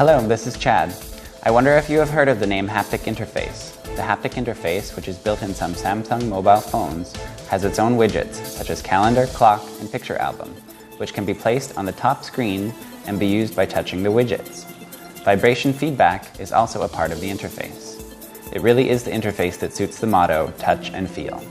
Hello, this is Chad. I wonder if you have heard of the name haptic interface. The haptic interface, which is built in some Samsung mobile phones, has its own widgets, such as calendar, clock, and picture album, which can be placed on the top screen and be used by touching the widgets. Vibration feedback is also a part of the interface. It really is the interface that suits the motto, touch and feel.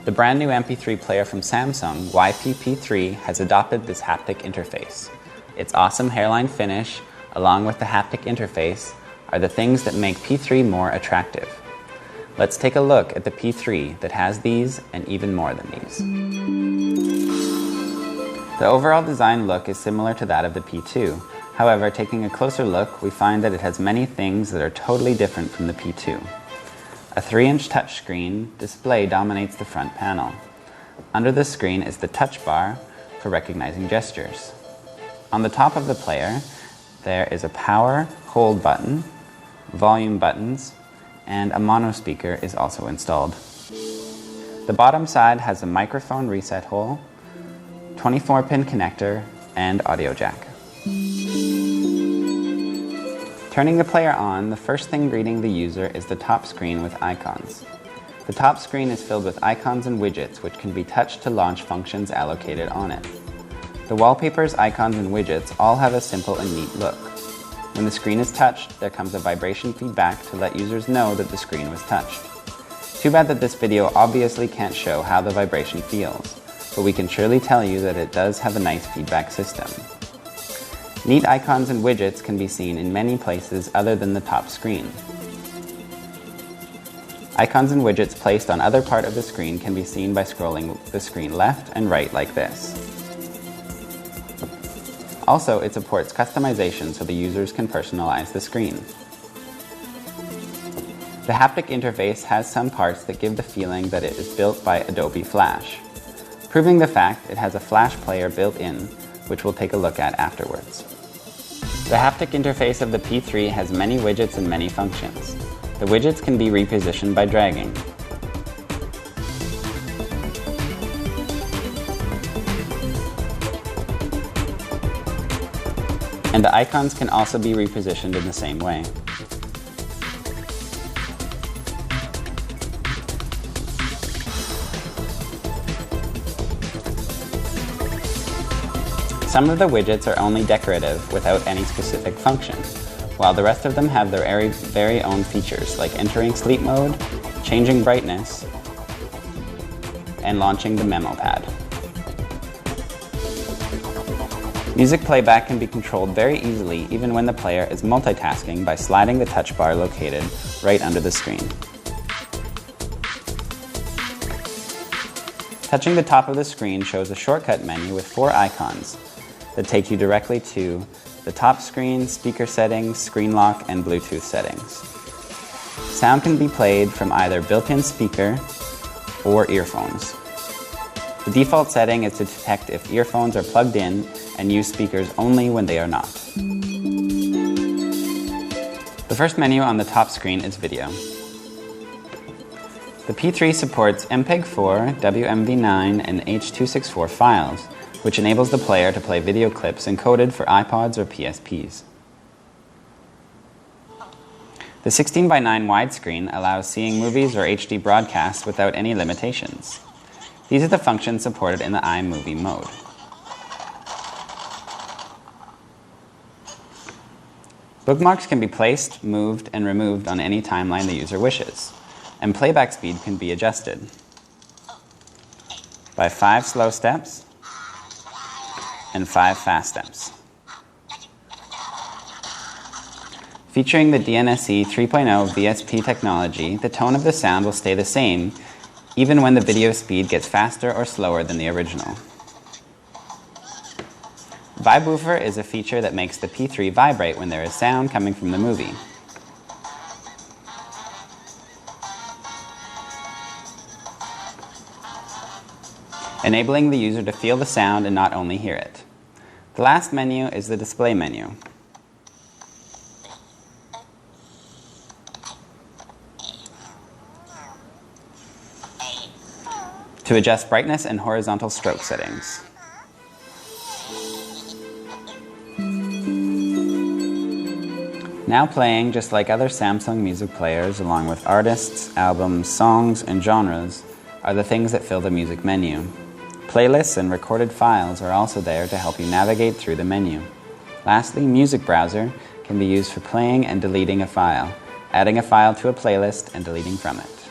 The brand new MP3 player from Samsung, YP-P3, has adopted this haptic interface. Its awesome hairline finish, along with the haptic interface, are the things that make P3 more attractive. Let's take a look at the P3 that has these and even more than these. The overall design look is similar to that of the P2. However, taking a closer look, we find that it has many things that are totally different from the P2. A 3-inch touchscreen display dominates the front panel. Under the screen is the touch bar for recognizing gestures. On the top of the player, there is a power hold button, volume buttons, and a mono speaker is also installed. The bottom side has a microphone reset hole, 24-pin connector, and audio jack. Turning the player on, the first thing greeting the user is the top screen with icons. The top screen is filled with icons and widgets which can be touched to launch functions allocated on it. The wallpapers, icons, and widgets all have a simple and neat look. When the screen is touched, there comes a vibration feedback to let users know that the screen was touched. Too bad that this video obviously can't show how the vibration feels, but we can surely tell you that it does have a nice feedback system. Neat icons and widgets can be seen in many places other than the top screen. Icons and widgets placed on other part of the screen can be seen by scrolling the screen left and right like this. Also, it supports customization so the users can personalize the screen. The haptic interface has some parts that give the feeling that it is built by Adobe Flash. Proving the fact, it has a Flash player built in, which we'll take a look at afterwards. The haptic interface of the P3 has many widgets and many functions. The widgets can be repositioned by dragging. And the icons can also be repositioned in the same way. Some of the widgets are only decorative without any specific function, while the rest of them have their very own features like entering sleep mode, changing brightness, and launching the memo pad. Music playback can be controlled very easily even when the player is multitasking by sliding the touch bar located right under the screen. Touching the top of the screen shows a shortcut menu with 4 icons that take you directly to the top screen, speaker settings, screen lock, and Bluetooth settings. Sound can be played from either built-in speaker or earphones. The default setting is to detect if earphones are plugged in and use speakers only when they are not. The first menu on the top screen is video. The P3 supports MPEG-4, WMV9, and H.264 files, which enables the player to play video clips encoded for iPods or PSPs. The 16:9 widescreen allows seeing movies or HD broadcasts without any limitations. These are the functions supported in the iMovie mode. Bookmarks can be placed, moved, and removed on any timeline the user wishes, and playback speed can be adjusted by 5 slow steps and 5 fast steps. Featuring the DNSE 3.0 VSP technology, the tone of the sound will stay the same even when the video speed gets faster or slower than the original. Vibewoofer is a feature that makes the P3 vibrate when there is sound coming from the movie. Enabling the user to feel the sound and not only hear it. The last menu is the display menu. To adjust brightness and horizontal stroke settings. Now playing, just like other Samsung music players, along with artists, albums, songs, and genres, are the things that fill the music menu. Playlists and recorded files are also there to help you navigate through the menu. Lastly, Music Browser can be used for playing and deleting a file, adding a file to a playlist and deleting from it.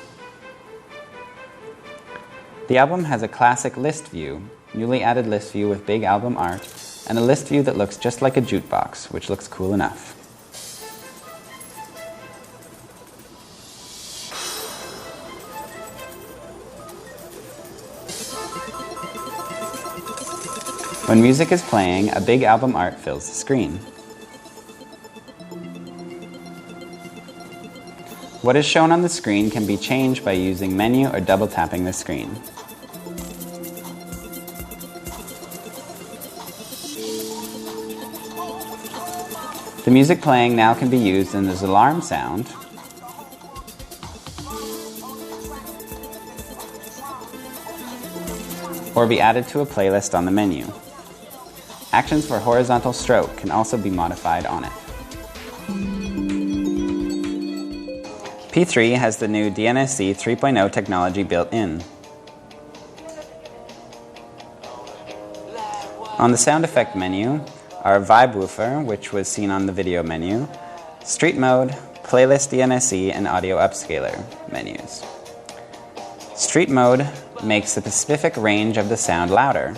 The album has a classic list view, newly added list view with big album art, and a list view that looks just like a jukebox, which looks cool enough. When music is playing, a big album art fills the screen. What is shown on the screen can be changed by using menu or double tapping the screen. The music playing now can be used as alarm sound, or be added to a playlist on the menu. Actions for horizontal stroke can also be modified on it. P3 has the new DNSC 3.0 technology built in. On the sound effect menu are Vibe Woofer, which was seen on the video menu, Street Mode, Playlist DNSC, and Audio Upscaler menus. Street Mode makes the specific range of the sound louder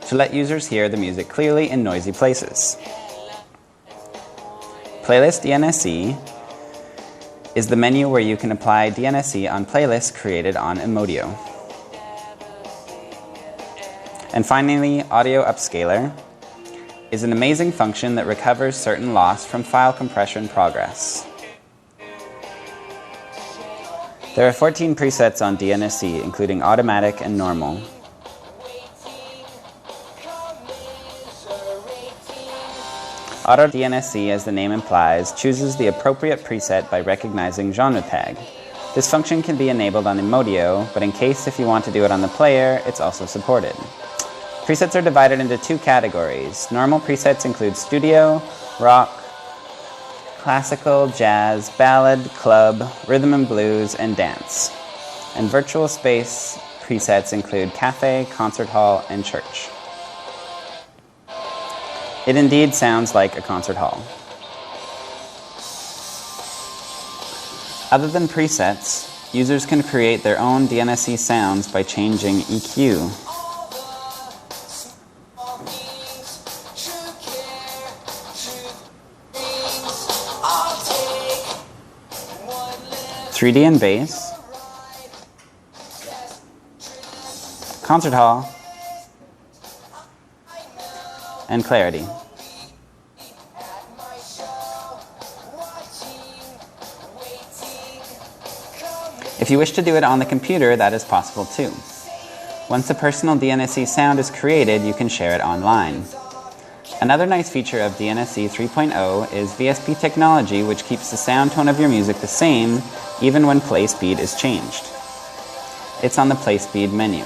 to let users hear the music clearly in noisy places. Playlist DNSC is the menu where you can apply DNSC on playlists created on Emodio. And finally, Audio Upscaler is an amazing function that recovers certain loss from file compression progress. There are 14 presets on DNSC, including automatic and normal. Auto DNSC, as the name implies, chooses the appropriate preset by recognizing genre tag. This function can be enabled on Emodio, but in case if you want to do it on the player, it's also supported. Presets are divided into two categories. Normal presets include studio, rock, classical, jazz, ballad, club, rhythm and blues, and dance. And virtual space presets include cafe, concert hall, and church. It indeed sounds like a concert hall. Other than presets, users can create their own DNSC sounds by changing EQ. .3D and bass, concert hall, and clarity. If you wish to do it on the computer, that is possible too. Once a personal DNSC sound is created, you can share it online. Another nice feature of DNSC 3.0 is VSP technology, which keeps the sound tone of your music the same even when play speed is changed. It's on the play speed menu.